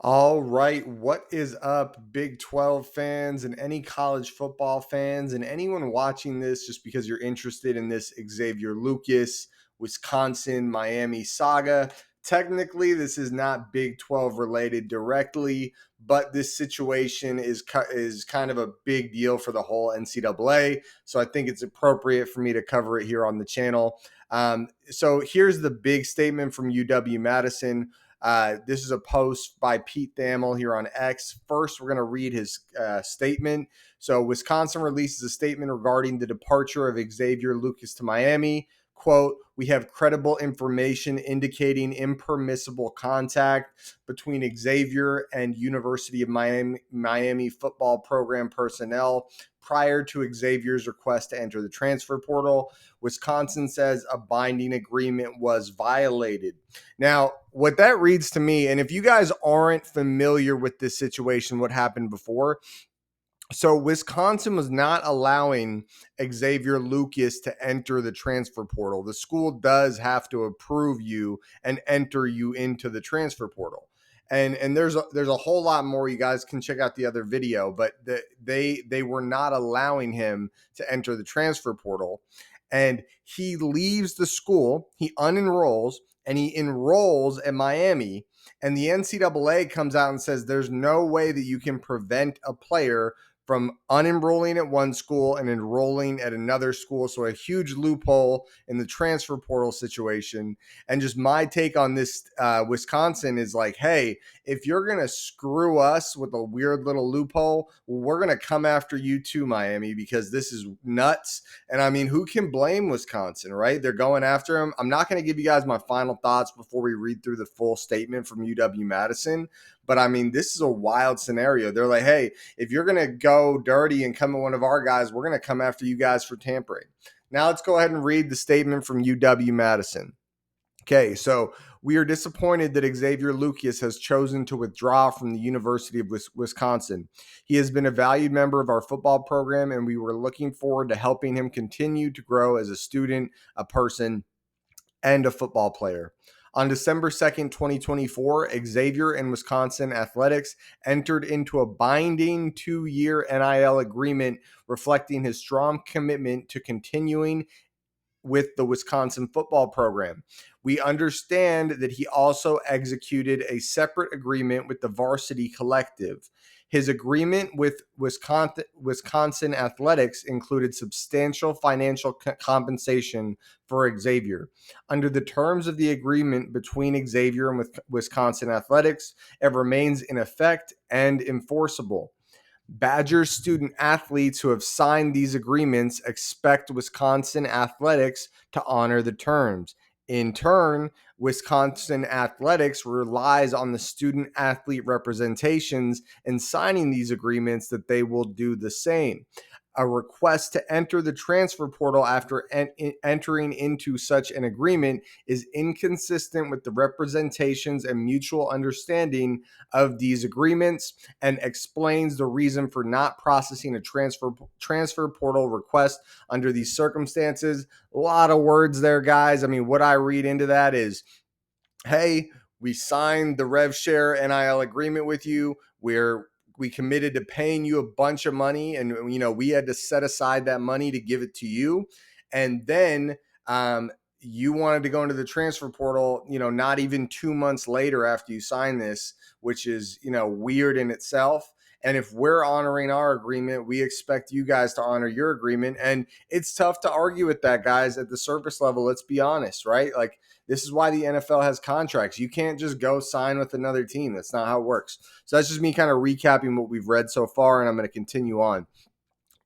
All right, what is up, Big 12 fans and any college football fans and anyone watching this just because you're interested in this Xavier Lucas, Wisconsin, Miami saga? Technically, this is not Big 12 related directly, but this situation is kind of a big deal for the whole NCAA. So I think it's appropriate for me to cover it here on the channel. So here's the big statement from UW-Madison. This is a post by Pete Thamel here on X. First, we're going to read his statement. So, Wisconsin releases a statement regarding the departure of Xavier Lucas to Miami. Quote, we have credible information indicating impermissible contact between Xavier and University of Miami football program personnel prior to Xavier's request to enter the transfer portal. Wisconsin says a binding agreement was violated. Now, what that reads to me, and if you guys aren't familiar with this situation, what happened before, so Wisconsin was not allowing Xavier Lucas to enter the transfer portal. The school does have to approve you and enter you into the transfer portal. And there's a whole lot more. You guys can check out the other video, but they were not allowing him to enter the transfer portal. And he leaves the school, he unenrolls, and he enrolls at Miami. And the NCAA comes out and says there's no way that you can prevent a player from unenrolling at one school and enrolling at another school. So a huge loophole in the transfer portal situation. And just my take on this, Wisconsin is like, hey, if you're going to screw us with a weird little loophole, we're going to come after you too, Miami, because this is nuts. And I mean, who can blame Wisconsin, right? They're going after him. I'm not going to give you guys my final thoughts before we read through the full statement from UW-Madison. But I mean, this is a wild scenario. They're like, hey, if you're going to go dirty and come at one of our guys, we're going to come after you guys for tampering. Now let's go ahead and read the statement from UW-Madison. Okay, so we are disappointed that Xavier Lucas has chosen to withdraw from the University of Wisconsin. He has been a valued member of our football program, and we were looking forward to helping him continue to grow as a student, a person, and a football player. On December 2nd, 2024, Xavier and Wisconsin Athletics entered into a binding 2-year NIL agreement reflecting his strong commitment to continuing with the Wisconsin football program. We understand that he also executed a separate agreement with the varsity collective. His agreement with Wisconsin Athletics included substantial financial compensation for Xavier. Under the terms of the agreement between Xavier and Wisconsin Athletics, it remains in effect and enforceable. Badger student athletes who have signed these agreements expect Wisconsin Athletics to honor the terms. In turn, Wisconsin Athletics relies on the student athlete representations in signing these agreements that they will do the same. A request to enter the transfer portal after entering into such an agreement is inconsistent with the representations and mutual understanding of these agreements and explains the reason for not processing a transfer portal request under these circumstances. A lot of words there, guys. I mean, what I read into that is, hey, we signed the rev share NIL agreement with you. We committed to paying you a bunch of money, and we had to set aside that money to give it to you. And then you wanted to go into the transfer portal, not even 2 months later after you signed this, which is, weird in itself. And if we're honoring our agreement, we expect you guys to honor your agreement. And it's tough to argue with that, guys, at the surface level. Let's be honest, right? Like, this is why the NFL has contracts. You can't just go sign with another team. That's not how it works. So that's just me kind of recapping what we've read so far, and I'm going to continue on.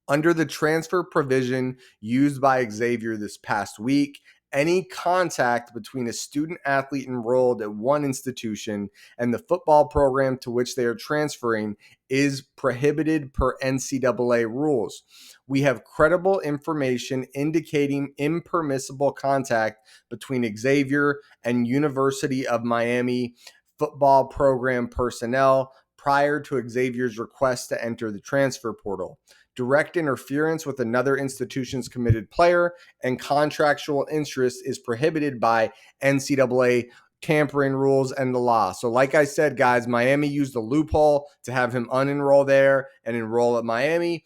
Under the transfer provision used by Xavier this past week, any contact between a student athlete enrolled at one institution and the football program to which they are transferring is prohibited per NCAA rules. We have credible information indicating impermissible contact between Xavier and University of Miami football program personnel prior to Xavier's request to enter the transfer portal. Direct interference with another institution's committed player and contractual interest is prohibited by NCAA tampering rules and the law. So like I said, guys, Miami used a loophole to have him unenroll there and enroll at Miami.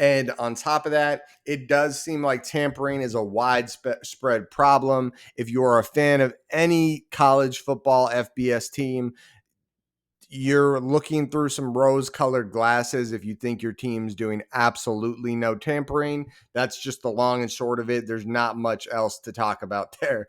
And on top of that, it does seem like tampering is a widespread problem. If you are a fan of any college football FBS team, you're looking through some rose-colored glasses if you think your team's doing absolutely no tampering. That's just the long and short of it. There's not much else to talk about there.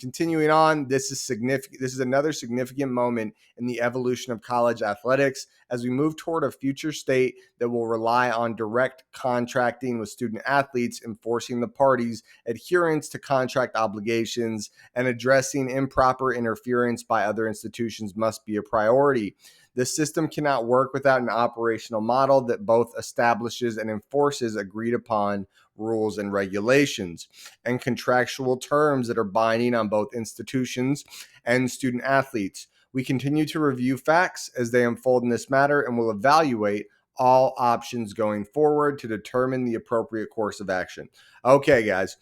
Continuing on, this is significant. This is another significant moment in the evolution of college athletics as we move toward a future state that will rely on direct contracting with student athletes, enforcing the parties' adherence to contract obligations, and addressing improper interference by other institutions must be a priority. The system cannot work without an operational model that both establishes and enforces agreed upon rules and regulations and contractual terms that are binding on both institutions and student athletes. We continue to review facts as they unfold in this matter and will evaluate all options going forward to determine the appropriate course of action. Okay, guys.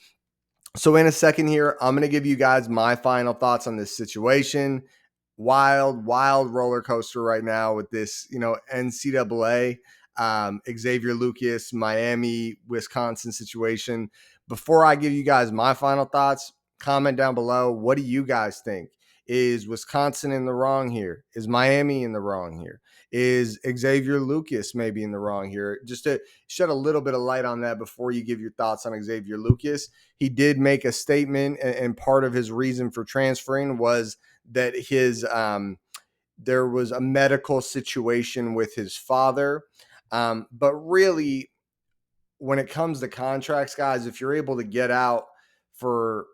So in a second here, I'm going to give you guys my final thoughts on this situation. Wild roller coaster right now with this, NCAA, Xavier Lucas, Miami, Wisconsin situation. Before I give you guys my final thoughts, comment down below. What do you guys think? Is Wisconsin in the wrong here? Is Miami in the wrong here? Is Xavier Lucas maybe in the wrong here? Just to shed a little bit of light on that before you give your thoughts on Xavier Lucas. He did make a statement, and part of his reason for transferring was that there was a medical situation with his father. But really, when it comes to contracts, guys, if you're able to get out for,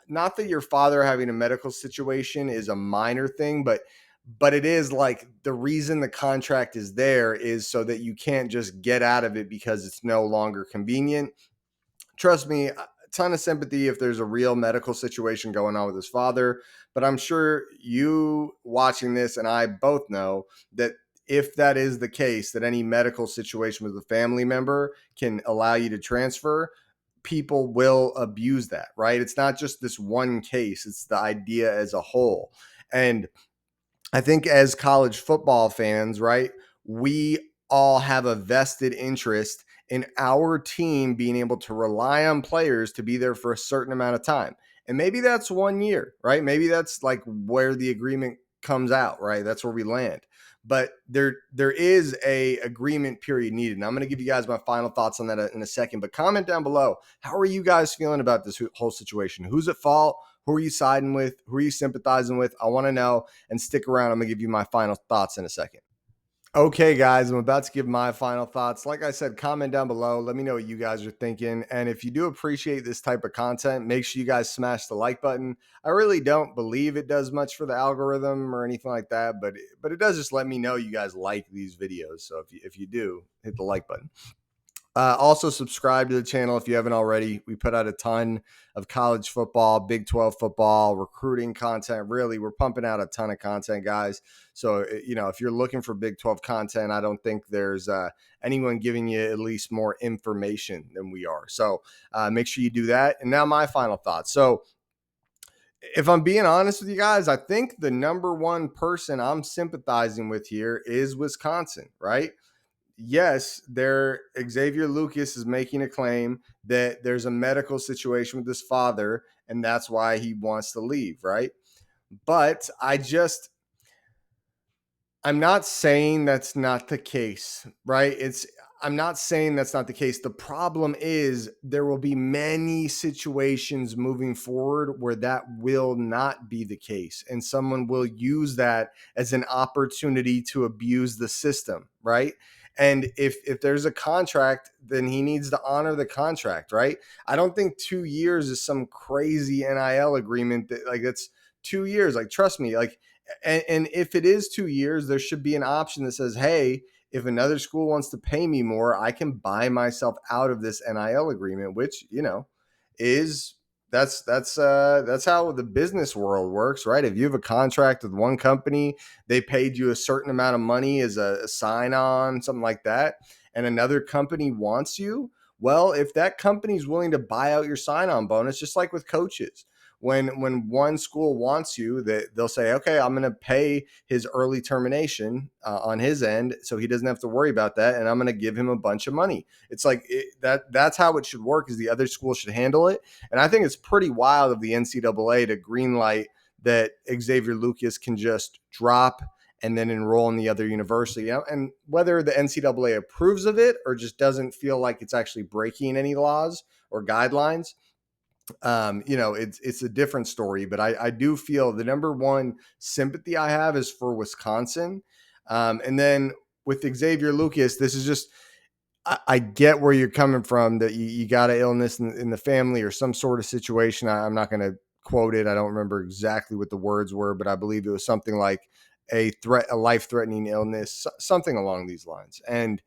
not that your father having a medical situation is a minor thing, but it is like the reason the contract is there is so that you can't just get out of it because it's no longer convenient. Trust me, a ton of sympathy if there's a real medical situation going on with his father. But I'm sure you watching this and I both know that if that is the case, that any medical situation with a family member can allow you to transfer, people will abuse that, right? It's not just this one case, it's the idea as a whole. And I think as college football fans, right, we all have a vested interest in our team being able to rely on players to be there for a certain amount of time. And maybe that's 1 year, right? Maybe that's like where the agreement comes out, right? That's where we land. But there is a agreement period needed. And I'm going to give you guys my final thoughts on that in a second. But comment down below. How are you guys feeling about this whole situation? Who's at fault? Who are you siding with? Who are you sympathizing with? I want to know, and stick around. I'm going to give you my final thoughts in a second. Okay, guys, I'm about to give my final thoughts. Like I said, comment down below. Let me know what you guys are thinking. And if you do appreciate this type of content, make sure you guys smash the like button. I really don't believe it does much for the algorithm or anything like that, but it does just let me know you guys like these videos. So if you do, hit the like button. Also, subscribe to the channel if you haven't already. We put out a ton of college football, Big 12 football, recruiting content. Really, we're pumping out a ton of content, guys. So, if you're looking for Big 12 content, I don't think there's anyone giving you at least more information than we are. So, make sure you do that. And now my final thoughts. So, if I'm being honest with you guys, I think the number one person I'm sympathizing with here is Wisconsin, right? Yes, Xavier Lucas is making a claim that there's a medical situation with his father, and that's why he wants to leave, right? But I'm not saying that's not the case, right? I'm not saying that's not the case. The problem is there will be many situations moving forward where that will not be the case. And someone will use that as an opportunity to abuse the system, right? And if there's a contract, then he needs to honor the contract, right? I don't think 2 years is some crazy NIL agreement that like it's 2 years. Like, trust me, like, and if it is 2 years, there should be an option that says, hey, if another school wants to pay me more, I can buy myself out of this NIL agreement, which, is that's how the business world works, right? If you have a contract with one company, they paid you a certain amount of money as a sign on, something like that, and another company wants you. Well, if that company is willing to buy out your sign on bonus, just like with coaches, when one school wants you, that they'll say, okay, I'm going to pay his early termination on his end, so he doesn't have to worry about that, and I'm going to give him a bunch of money. It's like that's how it should work. Is the other school should handle it, and I think it's pretty wild of the NCAA to greenlight that Xavier Lucas can just drop and then enroll in the other university. And whether the NCAA approves of it or just doesn't feel like it's actually breaking any laws or guidelines, it's a different story. But I do feel the number one sympathy I have is for Wisconsin. And then with Xavier Lucas, this is just, I get where you're coming from, that you got an illness in the family or some sort of situation. I'm not going to quote it. I don't remember exactly what the words were, but I believe it was something like a life-threatening illness, something along these lines. And,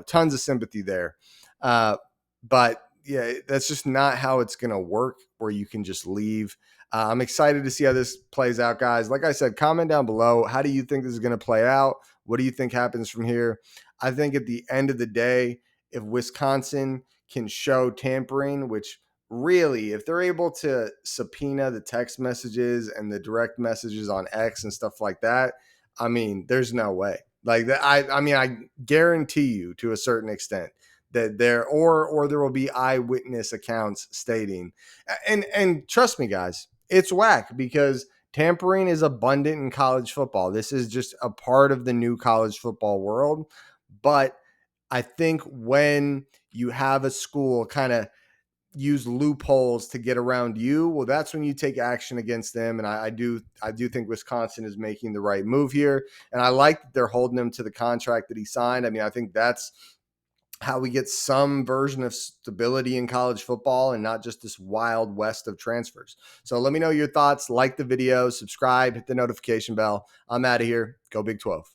tons of sympathy there. But yeah, that's just not how it's going to work, where you can just leave. I'm excited to see how this plays out, guys. Like I said, comment down below. How do you think this is going to play out? What do you think happens from here? I think at the end of the day, if Wisconsin can show tampering, which really, if they're able to subpoena the text messages and the direct messages on X and stuff like that, I mean, there's no way. Like that, I guarantee you to a certain extent that there will be eyewitness accounts stating, and trust me, guys, it's whack because tampering is abundant in college football. This is just a part of the new college football world. But I think when you have a school kind of use loopholes to get around you, well, that's when you take action against them. And I do think Wisconsin is making the right move here. And I like that they're holding him to the contract that he signed. I mean, I think that's how we get some version of stability in college football and not just this wild west of transfers. So let me know your thoughts. Like the video, subscribe, hit the notification bell. I'm out of here. Go Big 12.